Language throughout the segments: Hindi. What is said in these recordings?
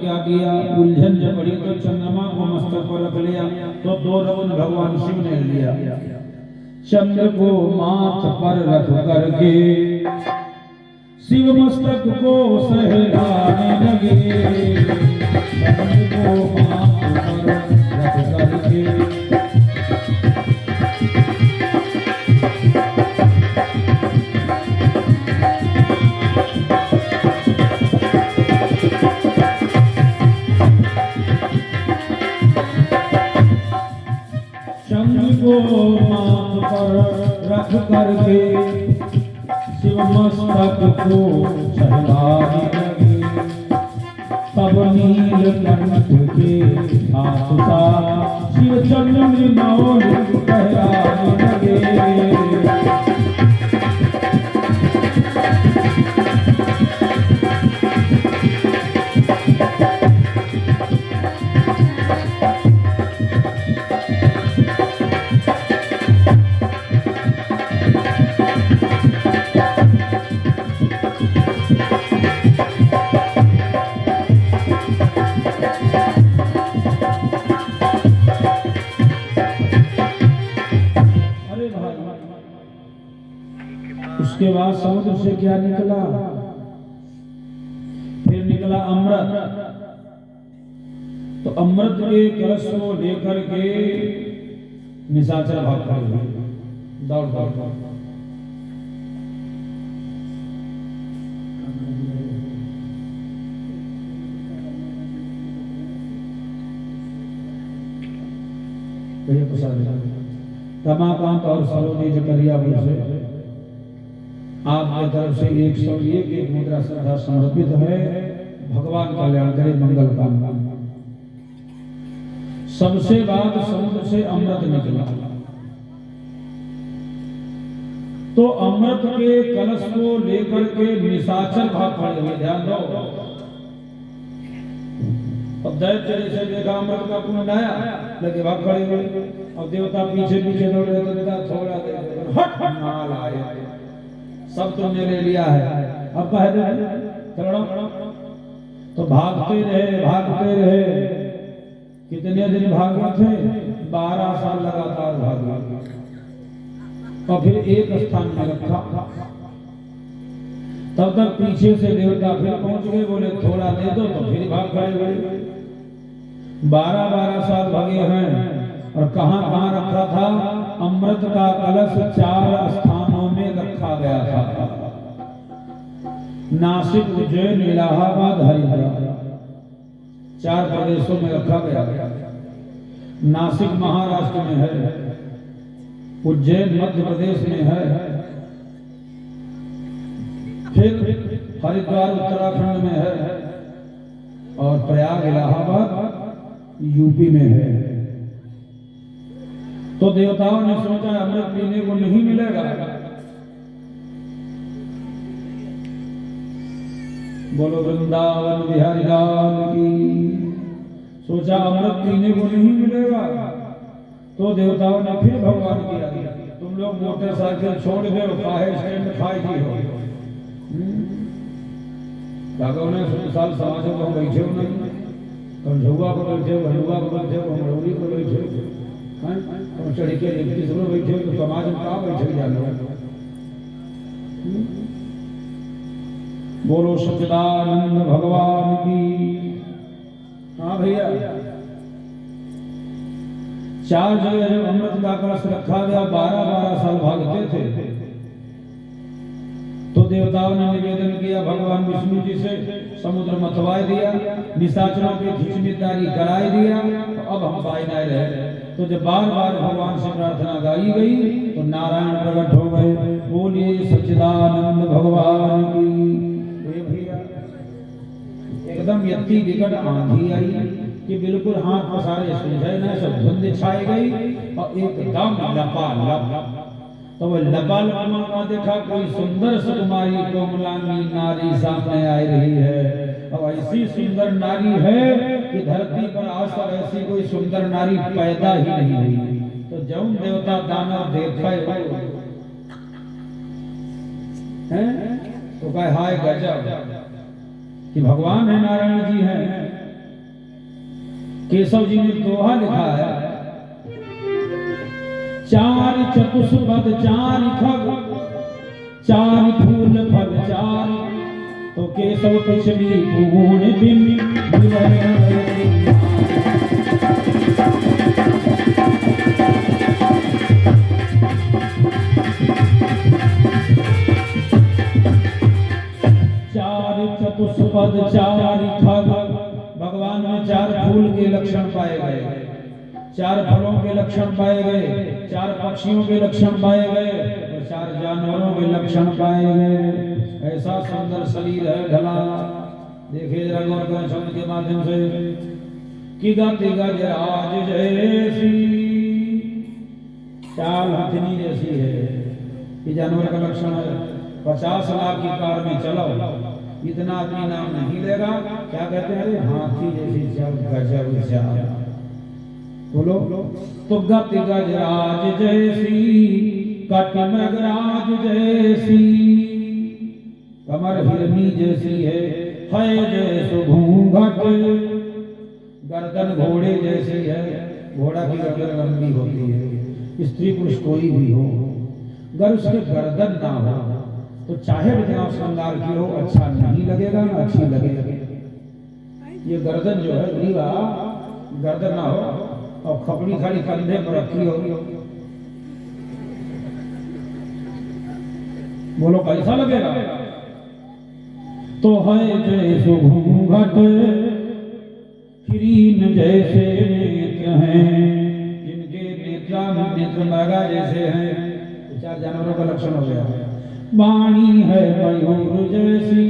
क्या किया, उलझन जब पड़ी तो चंद्रमा को मस्तक पर रख लिया, तो 2 रत्न भगवान शिव ने लिया। चंद्र को माथ पर रख करके शिव मस्तक को सहलाने लगे। चंद्र को माथ पर रख करके को माथ पर रख करके शिव मस्तक को सहलाने लगे। तब नीलकंठ के हाथ साथ शिव चंद्र मौल कहलाने लगे। उसके बाद समुद्र से क्या निकला, फिर निकला अमृत। तो अमृत के कलश को लेकर के निशाचर भाग खड़े दौड़ दौड़ दौड़। रमाकांत और सलोनी जकरिया से आपकी तरफ से 101 मुद्रा श्रद्धा समर्पित है। भगवान कल्याण करे, मंगल काम। सबसे बाद समुद्र से अमृत निकला, तो अमृत के कलश को लेकर के निशाचर भाग खड़े हुए। ध्यान दो, अब दैत्य जैसे देखा अमृत का कुंड आया, लगे भाग खड़े हुए। अब देवता पीछे पीछे दौड़ रहे, देवता थोड़ा देर हट नाल आए, सब तुमने ले लिया है, अब कह दे चलो। तो भागते रहे। कितने दिन भागे थे? 12 साल लगातार भागे, और फिर एक स्थान में रखा। तब तक पीछे से देवता फिर पहुंच गए, बोले थोड़ा दे दो, तो फिर भाग खड़े हुए। 12 साल भागे हैं, और कहां कहां रखा था? अमृत का कलश 4 स्थानों में रखा गया था। नासिक, उज्जैन, इलाहाबाद, हरिद्वार, 4 प्रदेशों में रखा गया। नासिक महाराष्ट्र में है, उज्जैन मध्य प्रदेश में है, फिर हरिद्वार उत्तराखंड में है, और प्रयाग इलाहाबाद यूपी में है। तो देवताओं ने सोचा अमृत पीने को नहीं मिलेगा, बोलो वृंदावन बिहारी लाल की। सोचा अमृत पीने को नहीं मिलेगा, तो देवताओं ने फिर भगवान किया, तुम लोग मोटरसाइकिल छोड़ दो, काहे स्टैंड खाई दी हो। भगवान ने साल समाजों को बैठे हो नहीं, तुम झुआ को बैठे हो, हलुआ को बैठे हो, अमरौली को बैठे हो, तुम चढ़ के इक्कीस में बैठे हो, तो समाज में कहाँ बैठे जाना। बोलो सच्चिदानंद भगवान की। हाँ भैया, 4 जगह जब अमृत का कलश रखा गया, 12 साल भागते थे, तो देवताओं ने निवेदन किया भगवान विष्णु जी से, समुद्र मथवाए दिया, निशाचरों की खिचमितारी कराई दिया, तो अब हम बायनाए रहे। तो जब बार-बार भगवान से प्रार्थना गाई गई, तो नारायण प्रकट हो गए। बोलिए सच्चिदानंद भगवान की। एकदम इतनी विकट आंधी आई कि बिल्कुल हाथ पसारे सूझे न, सब धुंध छाई गई, और एकदम लपालप। तो वो लपालप का देखा कोई सुंदर सुकुमारी कोमलांगी नारी सामने आ रही है, और ऐसी सुंदर नारी है कि धरती पर आज तक ऐसी कोई सुंदर नारी पैदा ही नहीं हुई। तो जौन देवता दानव देखा है, तो कहे हाय गजब कि भगवान है, नारायण जी हैं, केशव जी ने दोहा लिखा है, चार चतुष्पद चार खग चार फूल फल चार, तो केशव पिछली पूर्ण दिन चार चतुष्पद चार खग, भगवान में चार फूल के लक्षण पाए गए, चार फलों के लक्षण पाए गए, चार पक्षियों के लक्षण पाए गए और चार जानवरों के लक्षण पाए गए। ऐसा सुंदर शरीर है ढला, देखिए जरा गौर करें शब्द के माध्यम से कि गति गजराज जैसी, चाल हथनी जैसी है, ये जानवर का लक्षण है। 50 लाख की कार में चलो, इतना आदमी नाम नहीं लेगा, क्या कहते हैं, हाथी जैसी चाल, गजब चाल। बोलो तो गति गजराज जैसी, कट मगराज जैसी, कमर हिरनी जैसी है जैसो घूंघट, गर्दन घोड़े जैसी है, घोड़ा की गर्दन लंबी होती है, स्त्री पुरुष कोई भी हो, अगर उसके गर्दन ना हो तो चाहे जितना श्रृंगार की हो अच्छा नहीं लगेगा ना अच्छी लगेगी। ये गर्दन जो है ग्रीवा, गर्दन ना हो और खपड़ी खाली कंधे पर रखी होगी, बोलो कैसा लगेगा। तो है जैसो घूंघट, किरीन जैसे नेत्र हैं, जिनके नेत्र मृगा जैसे हैं, चार जानवरों का लक्षण हो गया। वाणी है मयूर जैसी,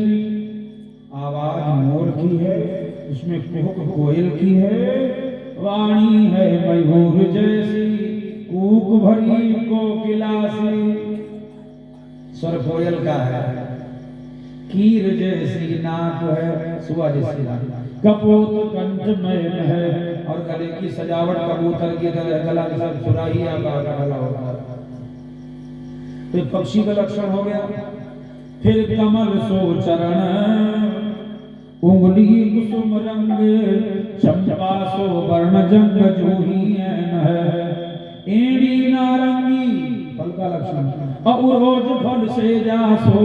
आवाज मोर की है, उसमें कुहक कोयल की है। वाणी है मयूर जैसी, कूक भरी कोकिलासी, स्वर कोयल का है। कीर जैसी नाक है, सुआ जैसी नाक, कपोत कंठ में है, और गले की सजावट कबूतर की तरह गला जैसा सुराही आकार का गला होता है। तो पक्षी का लक्षण हो गया। फिर कमल सो चरण, उंगली कुसुम रंग, चंपा सो वर्ण जंग जूही है, एड़ी नारंगी, फल का लक्षण। और रोज फल से जासो,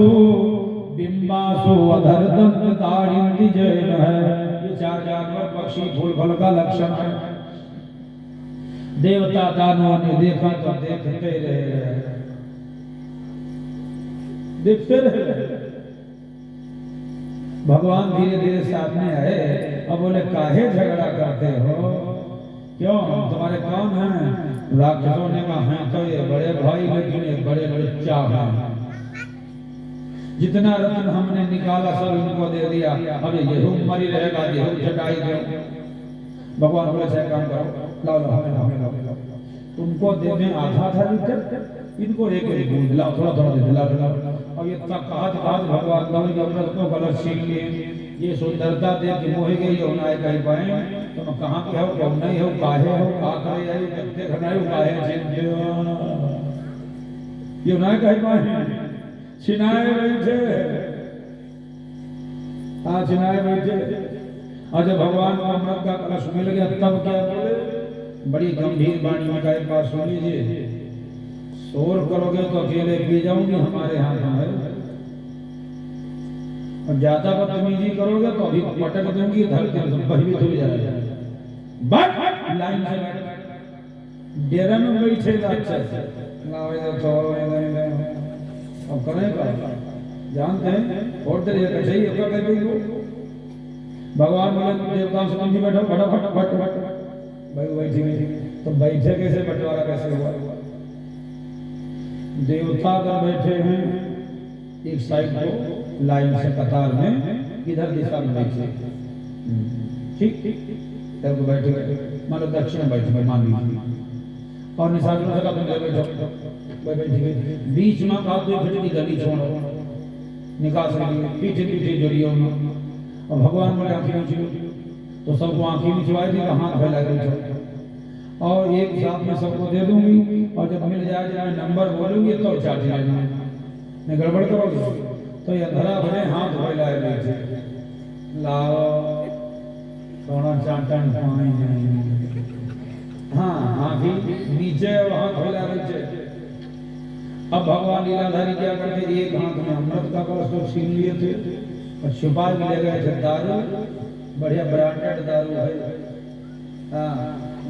बिंबा सो अधर दंत दारिंदी जैन है। ये चार जानवर पक्षी फूल फल का लक्षण है। देवता दानवों ने देखा तो देखते रहे, देखते रहे। भगवान धीरे धीरे सामने आए और बोले काहे झगड़ा करते हो, क्यों तुम्हारे कौन हैं। राक्षसों ने कहा हैं तो ये बड़े भाई, लेकिन ये बड़े लुच्चा हैं, जितना रत्न हमने निकाला सब इनको दे दिया, अब ये मरी रहेगा, ये चटाई दो। भगवान बोले से काम करो, लाओ लाओ, तुमको दे में आधा था लीटर, इनको एक एक बूंद दिलाओ, थोड़ा थोड़ा दिलाओ। अब ये तक कहा भगवान को गलत छीन लिए, ये सुंदरता देख के मोह गई हो ना कह पाए, तुम कहाँ के हो, कौन नहीं हो, काहे हो, का करे आई, कितने घनाए काहे छीन ये ना कह पाए, छिनाए बैठे, हाँ छिनाए बैठे। और जब भगवान को अमृत का कलश मिल गया तब क्या बोले, बड़ी गंभीर वाणी में कहा, एक बार सुन लीजिए, शोर करोगे तो अकेले पी जाऊंगी, हमारे हाथ है, और ज्यादा बदतमीजी करोगे तो अभी पटक दूंगी, भी थोड़ी जाएगा। लाइन से डेरा में बैठेगा, अच्छा अब करेगा, जानते हैं और भगवान बोले देवताओं से कम बैठो, फटाफट फट भाई बैठी, तो बैठे कैसे, बंटवारा कैसे हुआ। देवता अगर बैठे हैं एक साइड को लाइन से कतार में, इधर दिशा में बैठे, ठीक ठीक तब बैठे, मतलब दक्षिण बैठे मान लीजिए, और निशान से तुम बैठे, बीच में आप दो फट की गली छोड़ो, निकास पीछे पीछे जोड़ियो, और भगवान बोले आंखें नीचे, तो सबको आंखें निचवाए दी, हाथ फैला गई, और एक साथ में सबको दे दूंगी, और जब मिल जाए जब मैं नंबर बोलूंगी तो चार्ज लेना, मैं गड़बड़ करोगे तो ये अंधरा भरे हाथ फैलाए बैठे, लाओ सोना चाटन पानी हाँ आँखी नीचे और हाथ फैला नीचे। अब भगवान लीलाधारी क्या करते, एक हाथ में अमृत का कलश तो छीन लिए थे और छुपा के ले गए थे दारू, बढ़िया ब्रांडेड दारू है। हाँ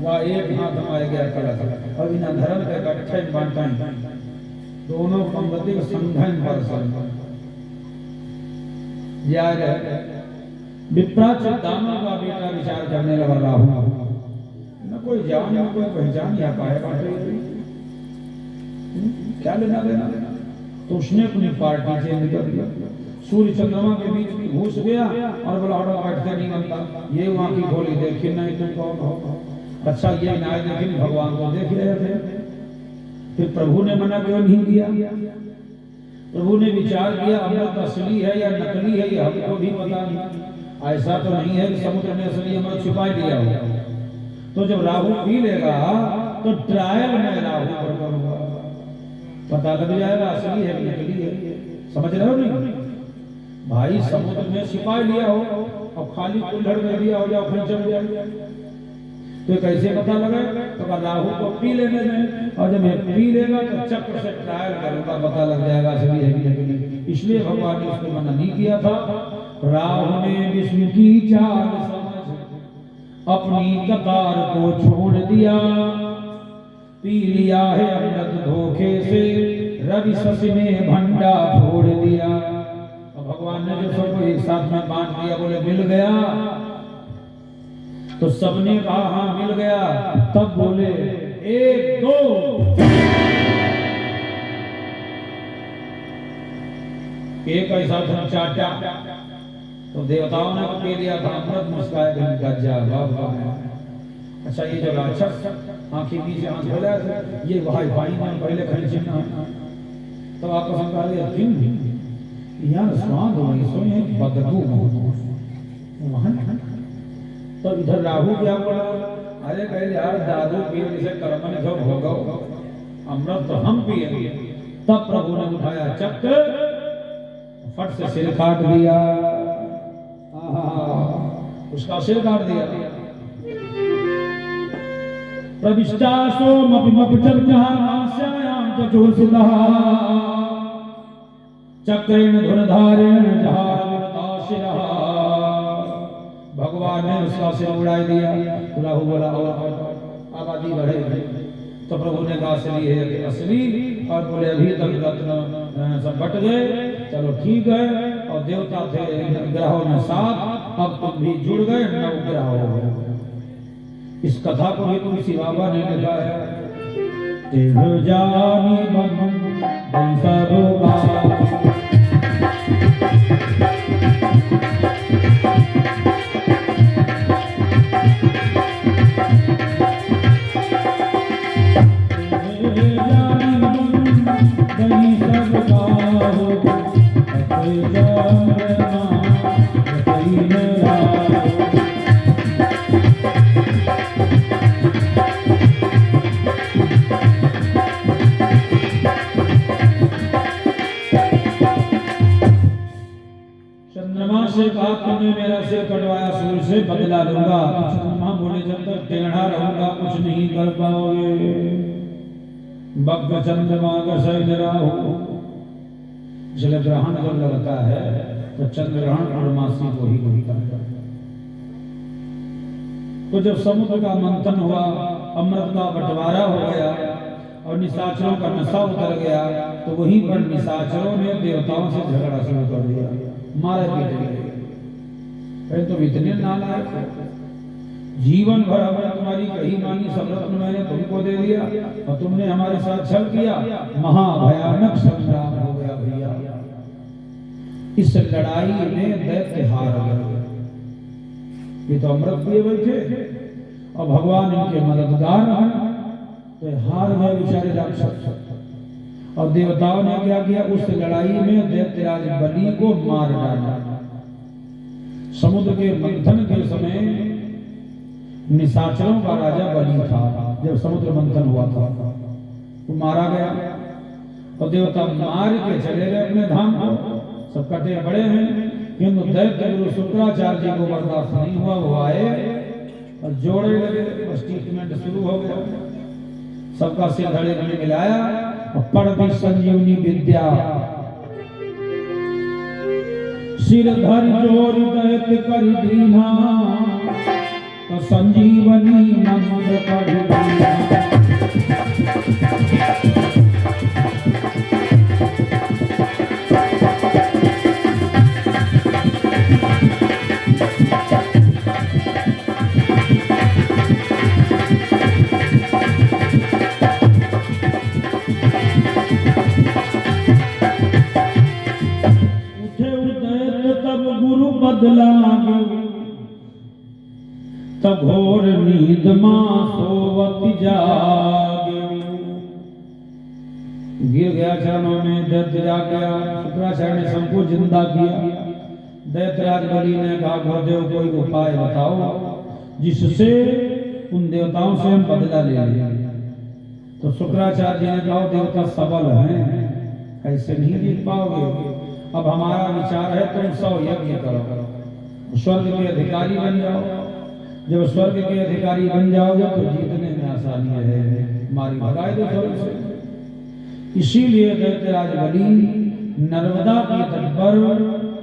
वह एक हाथ में आ गया कलश और बिना धर्म के इकट्ठे बांटा, दोनों पंक्ति संघन पर विप्राचल दानव का बेटा विचार करने लगा राहु, न कोई जान न कोई पहचान या पाएगा क्या लेना देना। तो उसने अपनी पार्टी से निकल दिया, सूर्य चंद्रमा के बीच घुस गया और बोला हटो बैठते नहीं बनता, ये वहां की खोली देखी नहीं तुम कौन हो। अच्छा ये ना लेकिन भगवान को देख रहे थे। फिर प्रभु ने मना क्यों नहीं किया? प्रभु ने विचार किया अमृत असली है या नकली है ये हमको भी पता नहीं, ऐसा तो नहीं है कि समुद्र ने असली अमृत छिपा लिया हो। तो जब राहु पी लेगा तो ट्रायल में राहु पर करूंगा, पता लग जाएगा असली है कि नकली है। समझ रहे हो नहीं भाई, समुद्र में छिपा लिया हो और खाली कुल्हड़ में दिया हो जाओ फिर चल जाए तो कैसे पता लगे? तो राहु को पी लेने में, और जब मैं पी लेगा तो चक्र से ट्रायल करूंगा, पता लग जाएगा असली है कि नकली। इसलिए भगवान ने उसको मना नहीं किया था। राहु ने विष्णु की चाल समझ अपनी कतार को छोड़ दिया, पी लिया है अमृत धोखे से, रवि शशि ने भंडा फोड़ दिया। और भगवान ने जो सबको एक साथ में बांट दिया, बोले मिल गया, तो सबने कहा हाँ मिल गया। तब बोले एक दो, एक ऐसा था चाटा, तो देवताओं ने पी लिया था अमृत, मुस्काए गज्जा बाबा। अच्छा ये जो राक्षस आंखें बीच आंख खोला ये भाई भाई में पहले खरीद है, तो आपको समझा लिया क्यों यार स्वाद हो सोए बदबू वहां। तो इधर राहु क्या बोला, अरे कहे यार दारू पीने से कर्म में जो होगा अमृत तो हम पिए। तब प्रभु ने उठाया चक्र, फट से सिर काट दिया, उसका सिर काट दिया। प्रविष्टासो मपिमपचर्याम चतुर्सुतः चक्रेण धुरधारेण जहारदाशिरः। भगवान ने उसका सिर उड़ा दिया। राहु बोला और आबादी बढ़े। तो प्रभु ने कहा असली है असली, और बोले अभी तक रत्न सब बट गए, चलो ठीक है। और देवता थे ग्रहों में 7, अब तुम भी जुड़ गए, 9 ग्रह हो गए। इस कथा को भी तुलसी बाबा ने लिखा है। जानी मन बंसरोगा से कहा तुमने मेरा सिर कटवाया, सूर्य से बदला लूंगा। चंद्रमा बोले जब तक टेढ़ा रहूंगा कुछ नहीं कर पाओगे। वक्त चंद्रमा का शैल राहु, इसलिए ग्रहण जब लगता है तो चंद्र ग्रहण पूर्णमासी को ही होता है। तो जब समुद्र का मंथन हुआ, अमृत का बंटवारा हो गया और निशाचरों का नशा उतर गया, तो वहीं पर निशाचरों ने देवताओं से झगड़ा शुरू कर दिया, मारे पीटे गए। तो इतने नालायक जीवन भर हमने तुम्हारी कही मानी, सब रत्न मैंने तुमको दे दिया और तुमने हमारे साथ छल किया, महाभयानक संग्राम हो गया भैया। इस लड़ाई में दैत्य हार गए। ये तो अमृत पिए बैठे और भगवान इनके मददगार हैं, तो हार गए बेचारे राक्षस। और देवताओं ने क्या किया, उस लड़ाई में दैत्यराज बलि को मार डाला। समुद्र के मंथन के समय निशाचरों का राजा बलि था। जब समुद्र मंथन हुआ था वो मारा गया और देवता मार के चले गए अपने धाम को। सब कटे बड़े हैं, किंतु दैत्य गुरु शुक्राचार्य जी को बर्दाश्त नहीं हुआ। वो आए और जोड़े लगे, बस ट्रीटमेंट शुरू हो गया। सबका सिर धड़े में मिलाया और पढ़ दी संजीवनी विद्या। सिर धर जोर दैत्य कर दीना, तो संजीवनी मंत्र पढ़ दीना। बदला तब घोर नींद मां सोवत जागे। गिर गया चरणों में, दैत्य जाग गया। शुक्राचार्य ने सबको जिंदा किया। दैत्यराज बलि ने कहा, गुरुदेव कोई उपाय बताओ जिससे उन देवताओं से हम बदला ले लें। तो शुक्राचार्य जी ने कहा, देवता सबल हैं, ऐसे नहीं जीत पाओगे। अब हमारा विचार है तुम 100 यज्ञ करो, स्वर्ग के अधिकारी बन जाओ। जब स्वर्ग के अधिकारी बन जाओगे तो जीतने में आसानी है, मारी भगाए दो स्वर्ग से। इसीलिए दैत्यराज बलि नर्मदा के तट पर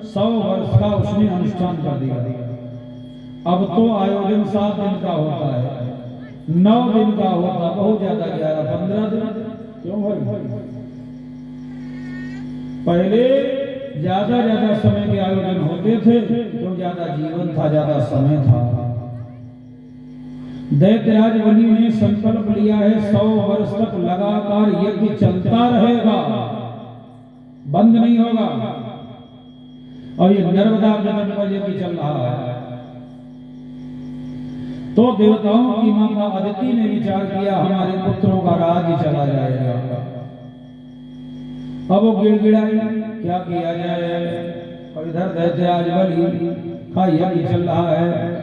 100 वर्ष का उसने अनुष्ठान कर दिया। अब तो आयोजन 7 दिन का होता है, 9 दिन का होता, बहुत ज्यादा 11-15 दिन। क्यों भाई? पहले ज्यादा समय के आयोजन होते थे, तो ज्यादा जीवन था, ज्यादा समय था। दैत्यराज बलि ने संकल्प लिया है 100 वर्ष तक लगातार यज्ञ चलता रहेगा, बंद नहीं होगा। और ये नर्मदा के तट पर यज्ञ चल रहा है। तो देवताओं की माता अदिति ने विचार किया, हमारे पुत्रों का राज्य चला जाएगा। अब वो गिड़गिड़ाई, क्या किया जाए। और इधर दैत्यराज बलि का यज्ञ चल रहा है।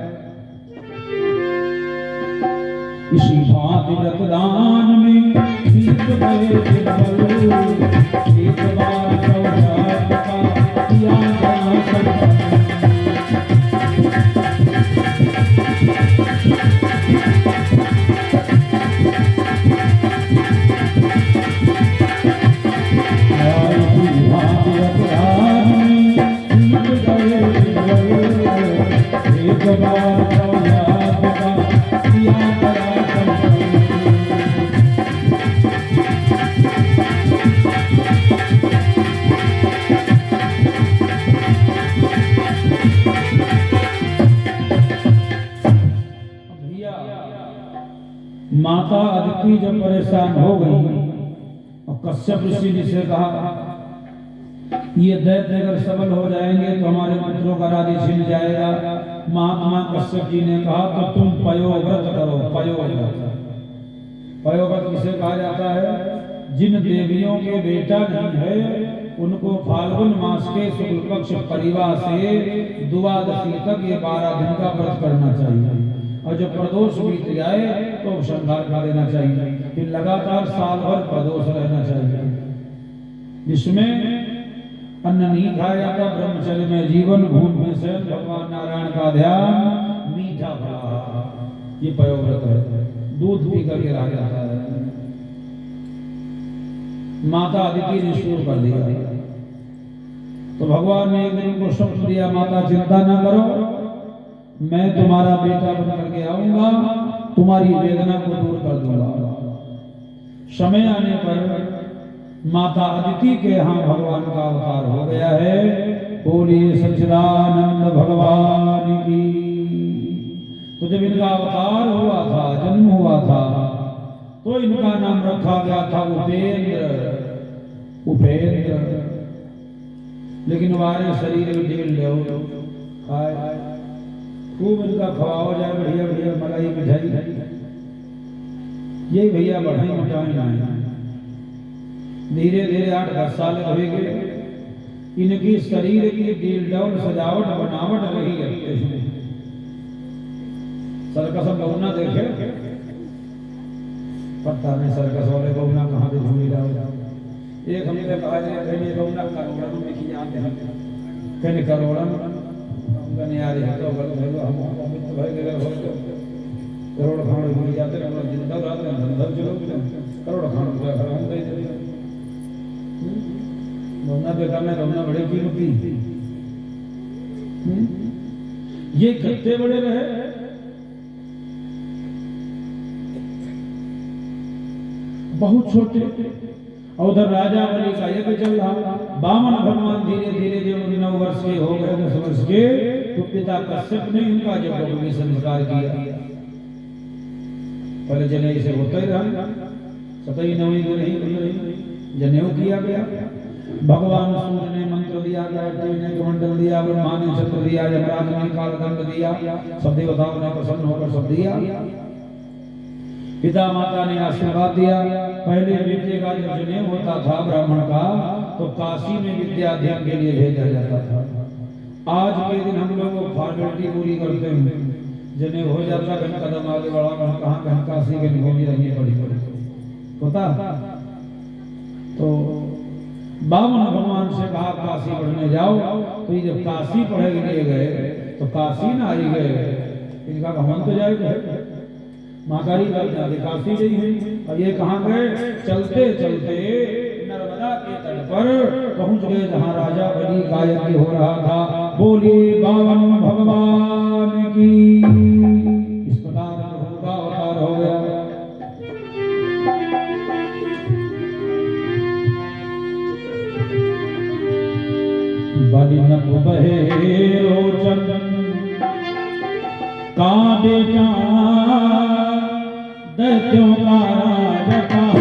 इसी भांति व्रतदान में बीत गए दिन, एक बार सौभाग्य का किया गया संकल्प। माता अदिति जब परेशान हो गई और कश्यप ऋषि जी से कहा, ये दैत्य अगर सबल हो जाएंगे तो हमारे पुत्रों का राज्य छिन जाएगा। महात्मा कश्यप जी ने कहा, तो तुम पयोव्रत करो। पयोव्रत किसे कहा जाता है? जिन देवियों के बेटा नहीं है उनको फाल्गुन मास के शुक्ल पक्ष परिवार से द्वादशी तक ये 12 दिन का व्रत करना चाहिए। और जब प्रदोष बीत जाए तो उपसंहार कर देना चाहिए। फिर लगातार साल भर प्रदोष रहना चाहिए, जिसमें अन्न नहीं खाया जाता, ब्रह्मचर्य में जीवन, भून में से भगवान नारायण का ध्यान, मीठा फलाहार, ये पयोव्रत है। दूध पी करके रह जाता है। माता अदिति ने शुरू कर दिया। तो भगवान ने एक दिन को स्वप्न दिया, माता चिंता न करो, मैं तुम्हारा बेटा बन करके आऊंगा, तुम्हारी वेदना को दूर कर दूंगा। समय आने पर माता अदिति के यहाँ भगवान का अवतार हो गया है। बोलिए सच्चिदानंद भगवान की। तो जब इनका अवतार हुआ था, जन्म हुआ था, तो इनका नाम रखा गया था उपेंद्र। लेकिन हमारे शरीर में ढील लो खाए, खूब इनका खवाओ जाए, बढ़िया बढ़िया मलाई मिठाई, यही भैया बढ़ाई मिटाई ना। धीरे धीरे 8-10 साल होएंगे, इनकी शरीर की डील डाउन सजावट बनावट रही है। सर्कस गौना देखे, पता नहीं सर्कस वाले गौना कहाँ पे घूम रहा। एक हमने कहा गौना का देखी जाते हैं, कने करोड़न कने यार ये तो गलत है हम अमित भाई के हो तो करोड़ खान मिल जाते हैं हम जिंदा रात में धंधा चलो करोड़ खान रुपया हम दे देते रोना बेकार में रोना बड़े कीमती ये कितने बड़े रहे बहुत छोटे। और उधर राजा बलि का यज्ञ चल रहा। बामन भगवान धीरे धीरे जब 9 वर्ष के हो गए 10 वर्ष के तो पिता कश्यप ने इनका जब बलि संस्कार किया। पहले जनेऊ से होता ही रहा, सतई नवी को नहीं जनेऊ किया गया। भगवान सूर्य ने मंत्र दिया, गायत्री ने कमंडल दिया, ब्रह्मा ने छत्र दिया, यमराज ने कालदंड दिया, सब देवताओं ने प्रसन्न होकर सब दिया। पिता माता ने आशीर्वाद दिया। पहले बेटे का जब जनेऊ होता था ब्राह्मण का तो काशी में विद्या अध्ययन के लिए भेजा जाता था। आज के दिन हम लोग फॉर्मेलिटी पूरी करते हैं, जनेऊ हो जाता है कदम आगे बढ़ा कहाँ कहीं काशी के निगोमी रही बड़ी बड़ी होता। तो बामन भगवान से कहा काशी पढ़ने जाओ, तो ये जब काशी पढ़े लिए गए तो काशी ना आई गए, इनका भगवान तो जाएगा महाकारी काशी गई है। और ये कहाँ गए, चलते चलते नर्मदा के तट पर पहुंच गए जहाँ राजा बलि का यज्ञ हो रहा था। बोलिए बामन भगवान की। इस प्रकार का अवतार हो गया। बलि नभ बहे रोचन का बेटा दैत्यों का राजा कहाँ।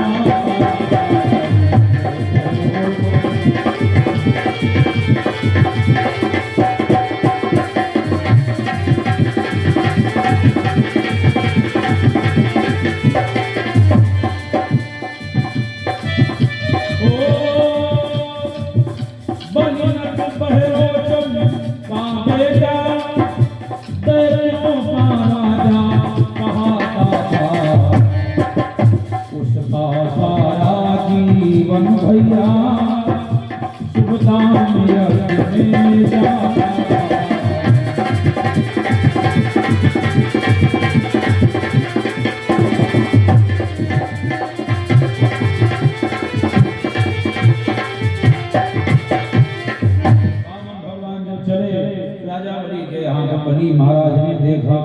बलि महाराज ने देखा,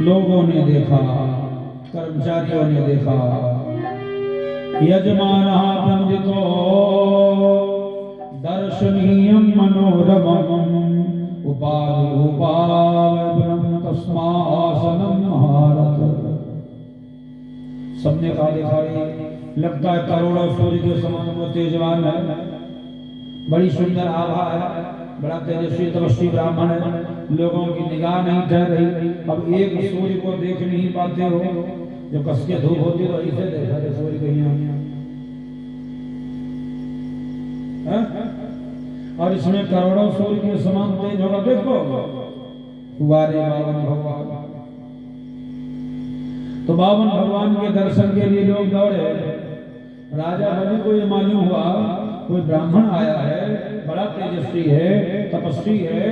लोगों ने देखा, कर्मचारियों ने देखा। यजमान वंदितो दर्शनीयं मनोरमं उपावनं तस्मासनं महारथ। सबने कहा देखा लगता है करोड़ों सूर्य के समान वो तेजवान है, बड़ी सुंदर आभा है, बड़ा तेजस्वी तपस्वी ब्राह्मण है, लोगों की निगाह नहीं ठहर रही। अब एक सूर्य को देख नहीं पाते हो, जब कस के धूप होती तो ऐसे देखा थे सूर्य कहीं और इसमें करोड़ों सूर्य के समान तेज होगा। देखो वारे बावन भगवान। तो बावन भगवान के दर्शन के लिए लोग दौड़े। राजा बलि को ये मालूम हुआ कोई ब्राह्मण आया है, बड़ा तेजस्वी है, तपस्वी है।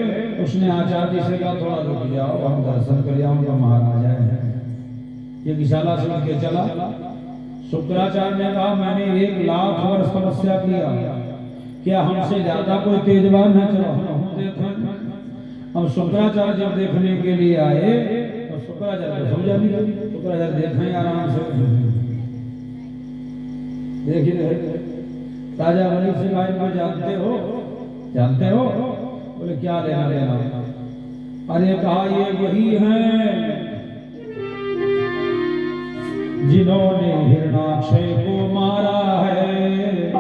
उसने आचार्य से कहा थोड़ा रुक जाओ, हम दर्शन कर जाओ, उनका महाराजा है। ये विशाला सुन के चला। शुक्राचार्य ने कहा मैंने 1 लाख वर्ष तपस्या किया, क्या हमसे ज्यादा कोई तेजवान है? चलो हम देखें। अब शुक्राचार्य जब देखने के लिए आए तो शुक्राचार्य को समझा नहीं। शुक्राचार्य देखें आराम से, देखिए राजा बलि से भाई को जानते हो? जानते हो? बोले क्या लेना लेना। अरे कहा ये वही हैं जिन्होंने हिरणाक्षय को मारा है,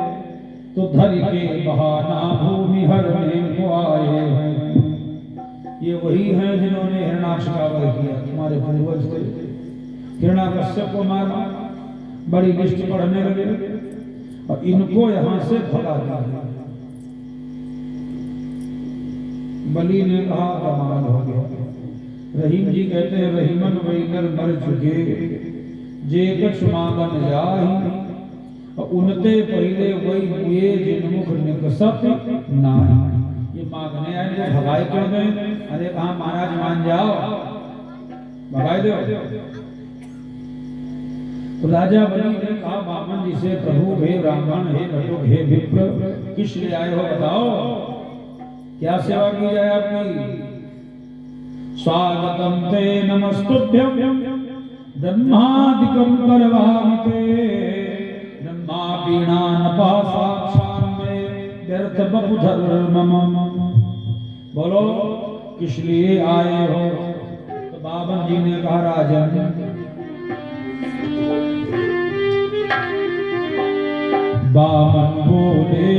तो धर के बहाना भूमि हरने को आए हैं। ये वही हैं जिन्होंने हिरणाक्ष का वध किया, तुम्हारे पूर्वज थे। हिरणाकश्यप को मारा, बड़ी लिस्ट पढ़ने लगे और इनको यहां से भगा दिया। बलि ने कहा कमाल हो गया। रहीम जी कहते हैं रहीमन वही नर मर चुके जे कछ मांगन जाहि, और उनते पहले वही हुए जिनमुख निकसत नाही। ये मांगने आए इनको भगाई क्यों गए? अरे कहा महाराज मान जाओ, भगाई दो। तो राजा बलि ने कहा बामन जी से, प्रभु हे ब्राह्मण हे भटुक हे विप्र, किस लिए आए हो बताओ, क्या सेवा की जाए आपकी? स्वागतम ते नमस्तुभ्यं ब्रह्मादिकं करवामि ते, ब्रह्मा वीणा नपा साक्षान् मे व्यर्थ बपु धर्मम। बोलो किस लिए आए हो? तो बामन जी ने कहा राजन, बामन बोले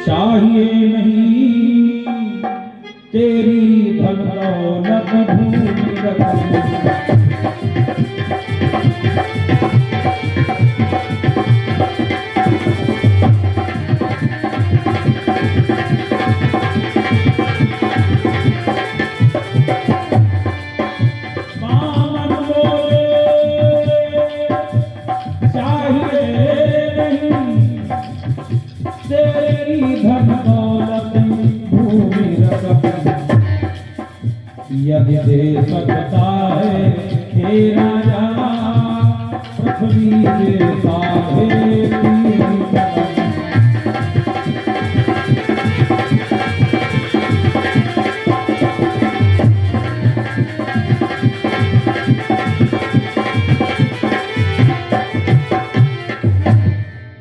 चाहिए नहीं तेरी धन दौलत भूमि रतन। यदि दे सकता है हे राजा, पृथ्वी देता है।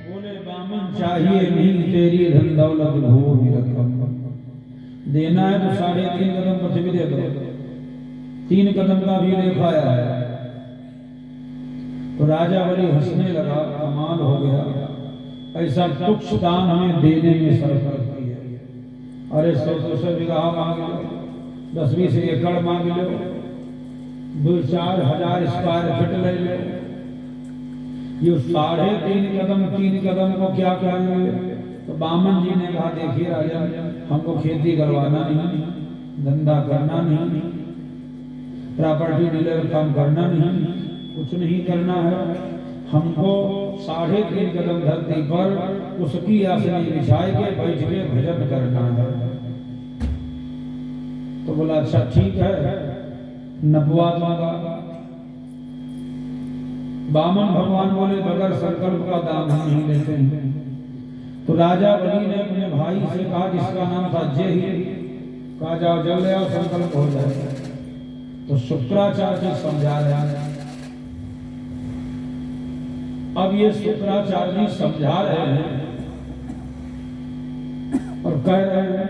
बोले बामन चाहिए नहीं तेरी धन दौलत भूमि रकम, देना है तो 3.5 कदम पृथ्वी दे दो, 3 कदम का भी लेखा है। तो राजा बलि हंसने लगा, कमाल हो गया, ऐसा तुच्छ दान हमें देने में शर्म लगती है। अरे 100-200 बीघा मांग लो, 10-20 एकड़ मांग लो, 2-4 हजार स्क्वायर फीट ले लो, ये 3.5 कदम 3 कदम को क्या करेंगे? तो बामन जी ने कहा देखिए राजा, हमको खेती करवाना नहीं, धंधा करना नहीं, प्रॉपर्टी डीलर काम करना नहीं, कुछ नहीं करना है। हमको 3.5 कदम धरती पर उसकी आसनी बिछाए के बैठ के भजन करना है। तो बोला अच्छा ठीक है, नबुआ दूंगा। बामन भगवान बोले बगैर संकल्प का दान नहीं लेते हैं। तो राजा बलि ने अपने भाई से कहा जिसका नाम था जय, कहा जाओ जल ले आओ, संकल्प हो जाए। तो शुक्राचार्य जी समझा रहे हैं। अब ये शुक्राचार्य जी समझा रहे हैं और कह रहे हैं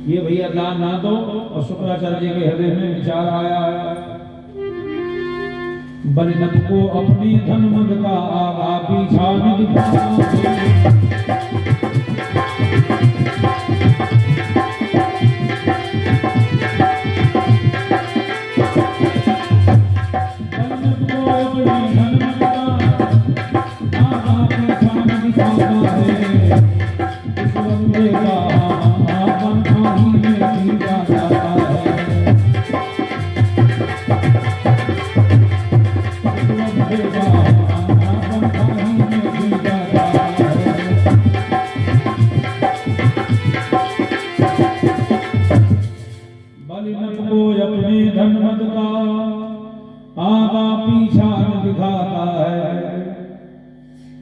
ये भैया दान ना दो। और शुक्राचार्य जी के हृदय में विचार आया है, बलिनत को अपनी धन मद का आगा पीछा न दिखाना।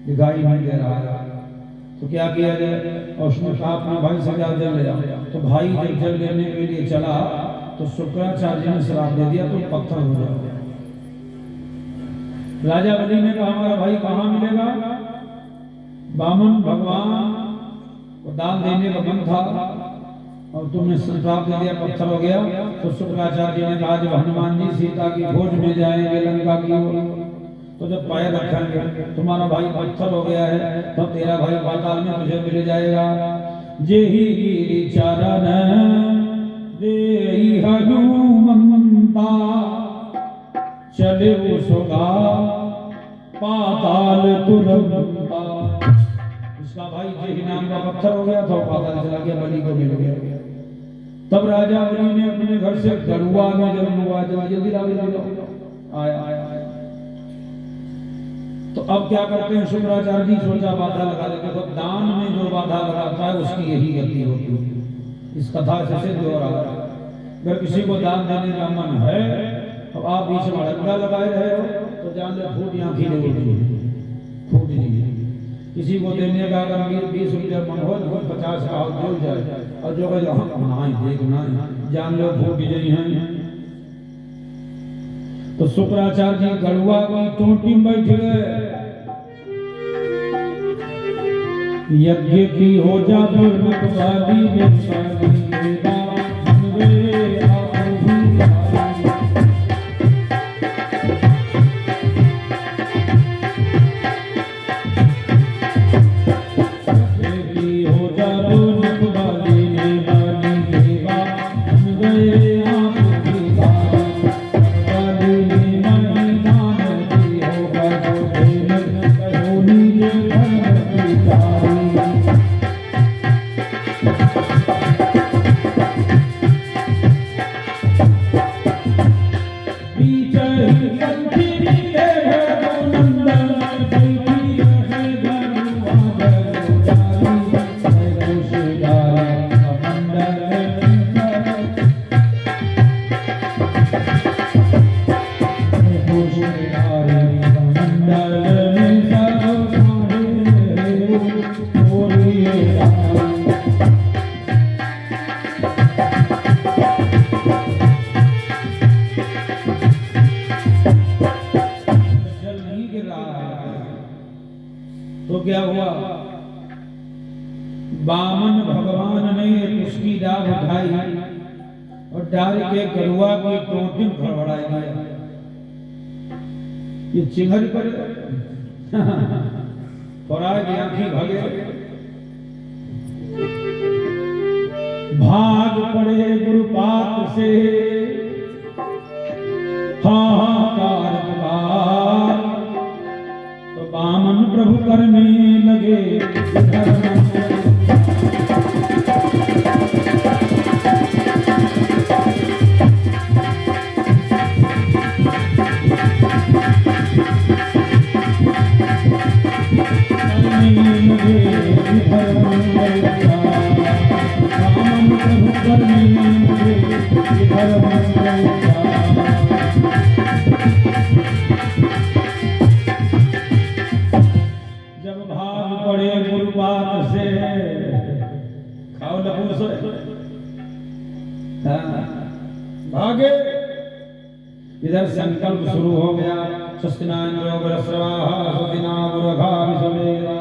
दिखाई नहीं दे रहा है। तो क्या किया जाए? और उसने कहा अपने भाई से क्या जल ले जाओ। तो भाई जब जल लेने के लिए चला तो शुक्राचार्य ने श्राप दे दिया, तो पत्थर हो जाओ। राजा बलि ने कहा हमारा भाई कहाँ मिलेगा? बामन भगवान को दान देने का मन था और तुमने श्राप दे दिया, पत्थर हो गया। तो शुक्राचार्य ने कहा जब हनुमान जी सीता की खोज में जाएंगे लंका की ओर, तो जब पैर रखेंगे तुम्हारा भाई पत्थर हो गया है, तब तेरा भाई पाताल में तुझे मिल जाएगा। जेहि गिरि चरण देहि हनुमंता, चले वो सोगा पाताल तुरंता। इसका भाई जेहि नाम का पत्थर हो गया था, पाताल चला गया, बलि को मिल गया। तब राजा बलि ने अपने घर से गरुआ में जन्म हुआ, जल्दी जल्दी आया अब क्या करते हैं शुक्राचार्य जी, सोचा बाधा लगा देते, तो दान में जो बाधा लगाता है उसकी यही गति होती है। इस कथा से सिद्ध हो रहा है। अगर किसी को दान देने का मन है, अब आप बीच में अड़ंगा लगाए रहे हो तो जान ले फूट यहाँ खीले होती है, फूट नहीं। किसी को देने का अगर 20 रुपया मन हो तो 50 का हो जाए, और जो देखना जान लो फूट गई है। तो शुक्राचार्य जी गड़ुआ की टोटी में बैठ गए, यज्ञ की हो जा तो क्या हुआ, बामन भगवान ने उसकी डाल उठाई और डाल के गरुआ की टोटी फड़फड़ाई दिया। ये चिंगरी पर पराए की आंखें भागे, भाग पड़े गुरुपात से हाहाकार पुकार। तो बामन प्रभु करने लगे जब भाग पड़े गुरुपात से, खाओ लपूर से भागे। इधर संकल्प शुरू हो गया, स्वस्तिनाइन्द्रो बृहस्पतिः स्वस्तिना गुरुघा विश्ववेदा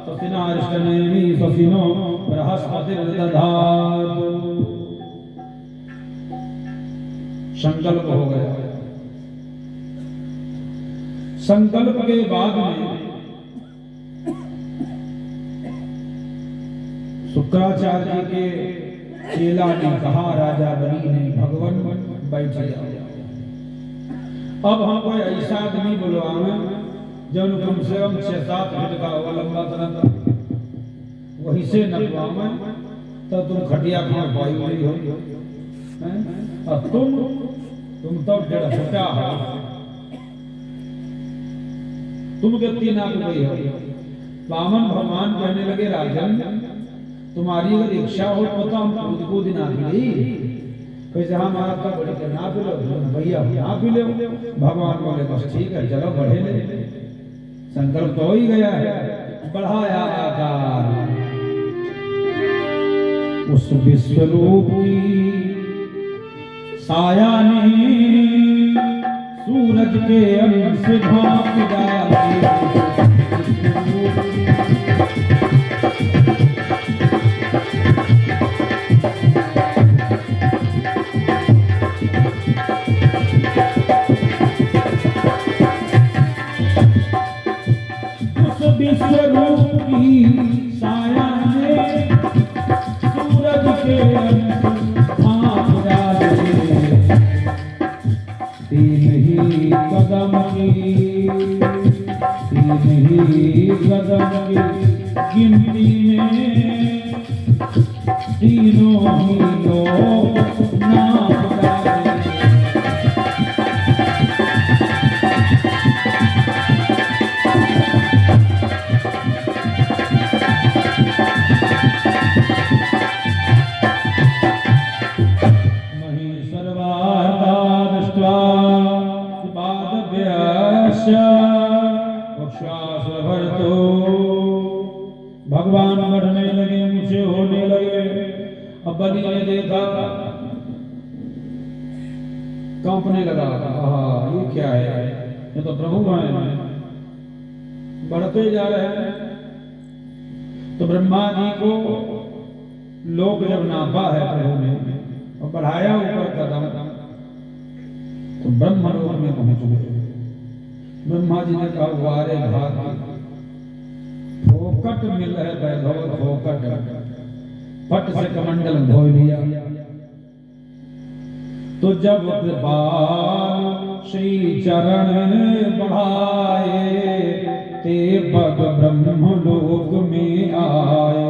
स्वस्तिना अरिष्टनेमि स्वस्तिनो बृहस्पतिर्दधातु। संकल्प हो गया। संकल्प के बाद में शुक्राचार्य जी के चेला ने कहा, राजा बनी ने, भगवान बैठ जाओ। अब हम कोई ऐसा आदमी बुलवावे जब कम से कम 6-7 फीट का हो लंबा तरह, वही से नटवावे तो तुम खटिया खाओ पाई हुई हो, और तुम तो 1.5 फुट हो, तुम कितनी नाक गई हो। बामन भगवान कहने लगे, राजन तुम्हारी अगर इच्छा हो तो हम खुद को दिना दी, कैसे हमारा का बड़ी करना भी लो भैया यहाँ भी ले। भगवान बोले बस ठीक है, चलो बढ़े ले। संकल्प तो हो ही गया है, बढ़ाया आकार। उस विश्वरूप की साया ने सूरज के अंश ढांक डाली। विश्वरूप की साया ने सूरज के अंश ढांक डाले। 3 ही कदम की गिनती में तीनों ही लोग नाप डाले। व्यासा श्वास भर तो भगवान बढ़ने लगे, ऊंचे होने लगे। अब बलि ने देखा, कांपने लगा, ये क्या है, ये तो प्रभु हैं, बढ़ते जा रहे हैं। तो ब्रह्मा जी को लोक जब नापा है प्रभु ने और बढ़ाया ऊपर कदम, तो ब्रह्मलोक में पहुंच गए। ब्रह्मा जी ने कहा, वारे भाग फोकट मिल है वैभव फोकट, पट से कमंडल धो लिया। तो जब कृपाल श्री चरण बढ़ाए, ते पग ब्रह्मलोक में आए।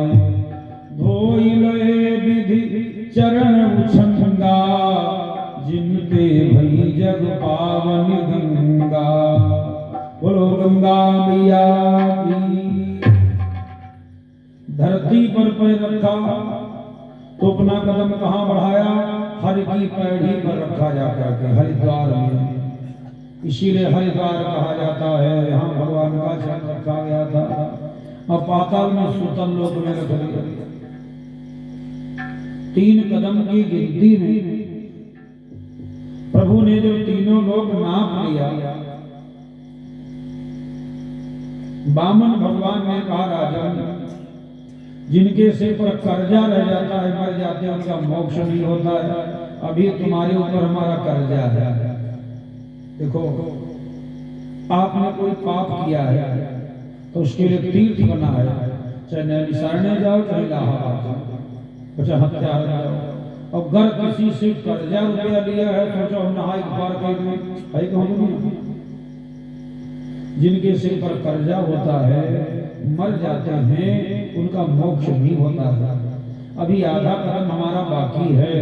धोई लय विधि चरण उछंगा, जिनते भई जग पावन गंगा। बोलो गंगा मैया की। धरती पर पैर रखा तो अपना कदम कहाँ बढ़ाया, हरि की पैड़ी पर रखा जाता है, हरिद्वार में। इसीलिए हरिद्वार कहा जाता है, यहाँ भगवान का चरण रखा गया था। अब पाताल में सुतल लोक में रख दिया। 3 कदम की गिनती में प्रभु ने जो तीनों लोग नाप लिया, बामन भगवान ने कहा, राजन जिनके सिर पर कर्जा रह जाता है, मर जाते हैं, उनका मोक्ष नहीं होता है। अभी तुम्हारे ऊपर हमारा कर्जा है। देखो, आपने कोई पाप किया है तो उसके लिए तीर्थ बना है, चाहे नैमिषारण्य जाओ, चाहे इलाहाबाद जाओ, चाहे हत्यारा जाओ। और अगर किसी से कर्जा रुपया लिया है, सोचो नहा एक बार कहीं, जिनके सिर पर कर्जा होता है, मर जाते हैं, उनका मोक्ष नहीं होता है। अभी आधा कदम हमारा बाकी है।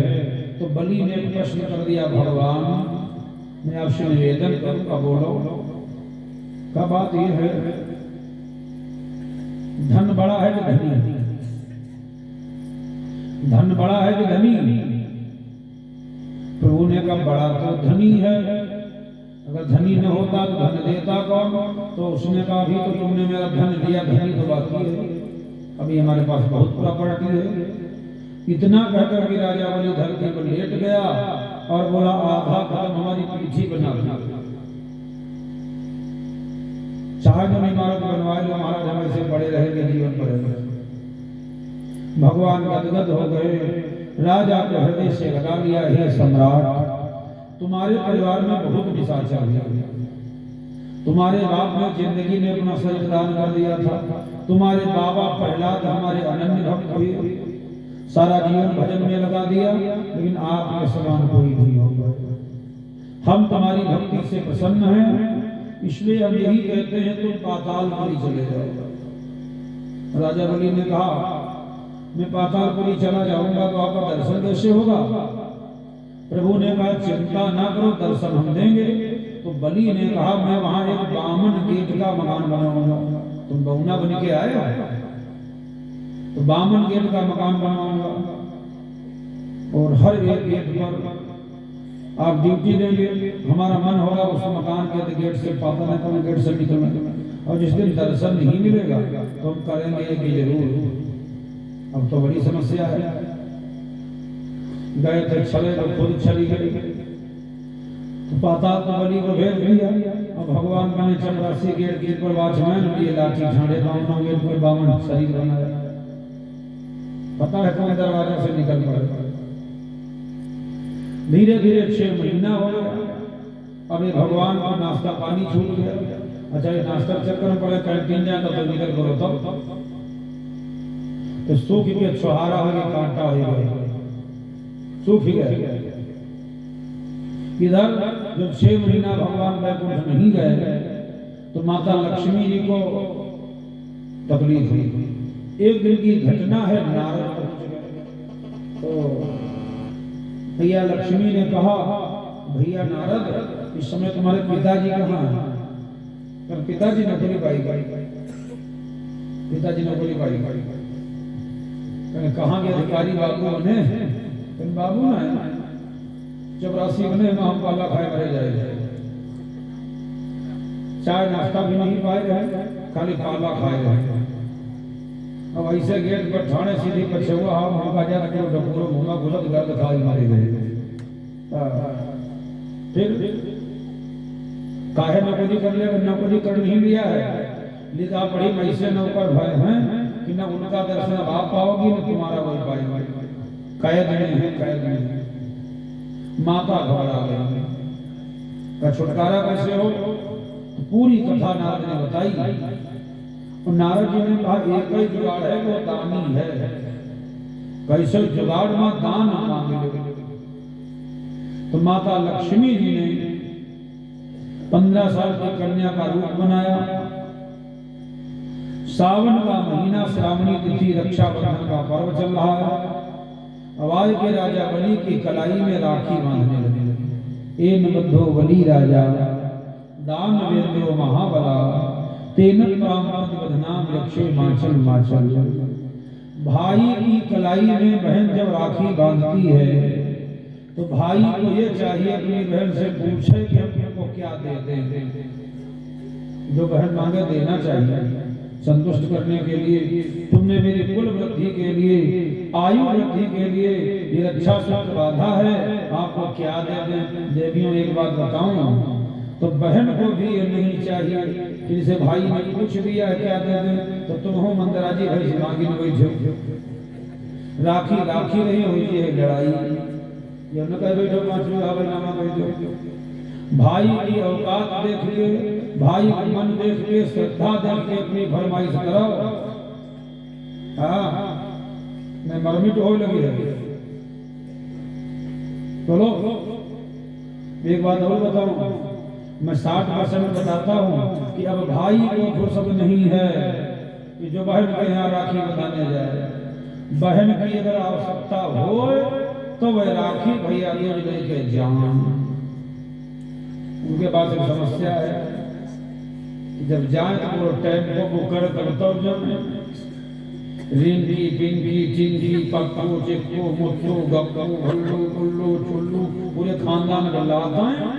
तो बलि ने प्रश्न कर दिया, भगवान मैं आपसे निवेदन करूंगा, बोलो का बात ये है, धन बड़ा है कि धनी? धन बड़ा है कि धनी? प्रभु ने कहा, बड़ा तो धनी है। अगर धनी न होता तो धन देता कौन? तो उसने कहा, अभी तो तुमने मेरा धन दिया, धनी तो बाकी है, अभी हमारे पास बहुत प्रॉपर्टी है। इतना कहकर कि राजा बलि धरती पर लेट गया और बोला, आधा कदम हमारी पीछे बना दिया। चाहे जो इमारत बनवाए लो, महाराज हम ऐसे पड़े रहेंगे जीवन पर। भगवान गदगद हो गए, राजा को हृदय से लगा लिया, हे सम्राट, तुम्हारे परिवार में बहुत निशाचर है। तुम्हारे बाप ने जिंदगी में अपना शरीर दान कर दिया था, तुम्हारे बाबा प्रहलाद हमारे अनन्य भक्त हुए, सारा जीवन भजन में लगा दिया, लेकिन आपके समान कोई नहीं होगा। हम तुम्हारी भक्ति से प्रसन्न हैं, इसलिए हम यही कहते हैं तुम पातालपुरी चले जाओ। राजा बलि ने कहा, मैं पातालपुरी चला जाऊंगा तो आपका दर्शन कैसे होगा? प्रभु ने कहा, चिंता ना करो, दर्शन हम देंगे। तो बलि ने कहा, मैं वहां एक बामन गेट का मकान बनाऊंगा। तुम बहुना बन के आए हो, तो बामन गेट का मकान बनाऊंगा और हर एक गेट पर आप ड्यूटी देंगे। हमारा मन होगा उस मकान के गेट से पाताल गेट से निकलना, और जिस दिन दर्शन नहीं मिलेगा तो हम करेंगे कि जरूर। अब तो बड़ी समस्या है, गए थे चले तो खुद चली गई, तो पाताल तो बलि को भेज दिया। अब भगवान मैंने 84 गेट पर वॉचमैन लिए, लाठी झाड़े, 52 गेट पर 52 शरीर बनाया। पता है कौन दरवाजा से निकल पड़े। धीरे धीरे 6 महीना हो गया। अब ये भगवान का नाश्ता पानी छूट गया। अच्छा, ये नाश्ता चक्कर में पड़े, कैंटीन जाएगा तो निकल करो तब तो सूख के छुहारा हो गया, कांटा हो गया, सूख गया। इधर जब 6 महीना भगवान वैकुंठ नहीं गए तो माता लक्ष्मी जी को तकलीफ हुई। एक दिन की घटना है, नारद तो भैया लक्ष्मी ने कहा, भैया नारद, इस समय तुम्हारे पिताजी कहाँ हैं? पर पिताजी नौकरी पाई, पिताजी नौकरी पाई। कहाँ के अधिकारी बाबू बने? बाबू ना 84 बने, हम पाला खाए मरे जाए। चाय नाश्ता भी नहीं पाए रहे, खाली पाला खाए रहे। अब ऐसे गेट पर ठाणे सीधी पछुआ हम मुंगा जा के डबूरो मुंगा घुसत गर्द खाई मारे गए। फिर काहे नौकरी कर ले, नौकरी कर नहीं लिया है, लिखा पढ़ी वैसे नौकर भय हैं कि न उनका दर्शन आप पाओगी न तुम्हारा वही पाएगा। कैद में है, कैद में। माता घबरा गई, का छुटकारा कैसे हो? तो पूरी कथा नारद ने बताई। और नारद जी ने कहा एक ही जुगाड़ है, वो दानी है। कैसे जुगाड़ में दान मांगे। तो माता लक्ष्मी जी ने 15 साल की कन्या का रूप बनाया। सावन का महीना, श्रावणी तिथि, रक्षाबंधन का पर्व चल रहा है। अवाज के राजा बलि की कलाई में राखी बांधने लगे। एन बद्धो बलि राजा दान वेद्यो महाबला तेन बदनाम रक्षे माचल माचल। भाई की कलाई में बहन जब राखी बांधती है तो भाई को ये चाहिए अपनी बहन से पूछे कि हम तुमको क्या दे दें। जो बहन मांगे देना चाहिए, संतुष्ट करने के लिए। तुमने मेरी कुल वृद्धि के लिए, आयु वृद्धि के लिए ये रक्षा सूत्र बांधा है, आपको क्या दे दें। देवियों एक बात बताऊं, तो बहन को भी ये नहीं चाहिए कि जैसे भाई ने पूछ दिया है क्या दे दें तो तुम हो मंदराजी भाई मांगी बैठो। राखी राखी नहीं हुई है लड़ाई। ये न कह बैठो 5 नामा बैठो। भाई की औकात देख के, भाई का मन देख के, श्रद्धा देख के अपनी फरमाइश करो। हाँ मैं मरमिट हो लगी है। चलो एक बात और बताऊं, मैं 60% बताता हूं कि अब भाई को फुर्सत नहीं है कि जो बहन के यहाँ राखी बंधाने जाए। बहन की अगर आवश्यकता हो तो वह राखी भैया रोज लेके जाए। उनके पास एक समस्या है कि जब जाए तो वो टेम्पो बुक कर कर्तव्य में रिंकी पिंकी चिंकी पक्कू चिक्कू मुच्चू गप्पू हल्लू गुल्लू चुल्लू पूरे खानदान का लाता है,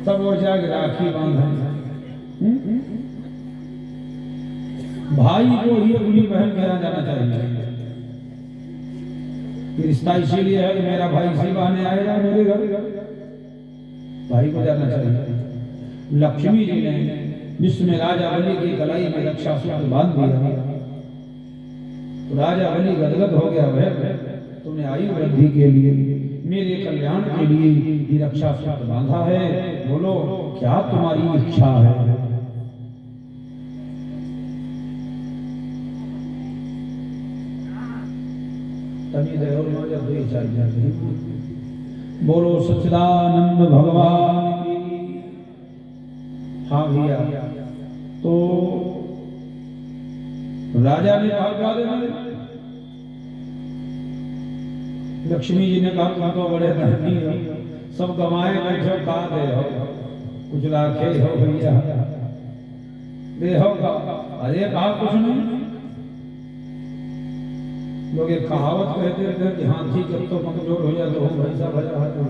तब वो जाके राखी बांधे। भाई को ही अपनी बहन कहना जाना चाहिए। रिश्ता इसीलिए है कि मेरा भाई इसी बहाने आएगा मेरे घर, भाई को जाना चाहिए। लक्ष्मी जी ने जिसमें राजा बलि की कलाई में रक्षा सूत्र बांध दिया तो राजा बलि गदगद हो गया। वह तुमने आयु वृद्धि के लिए, मेरे कल्याण के लिए ये रक्षा सूत्र बांधा है, बोलो क्या तुम्हारी इच्छा है। तभी देहो नजर दो चाहिए। बोलो सच्चिदानंद भगवान की। हाँ भैया, तो राजा ने कहा देना। लक्ष्मी जी ने कहा तुम तो बड़े धनी हो, सब गवाए बैठो, कहा दे हो, कुछ राखे हो भैया दे हो। अरे कहा कुछ नहीं। लोग एक कहावत कहते थे कि हाथी जब तो कमजोर हो जाए तो हम भैंसा भजा है।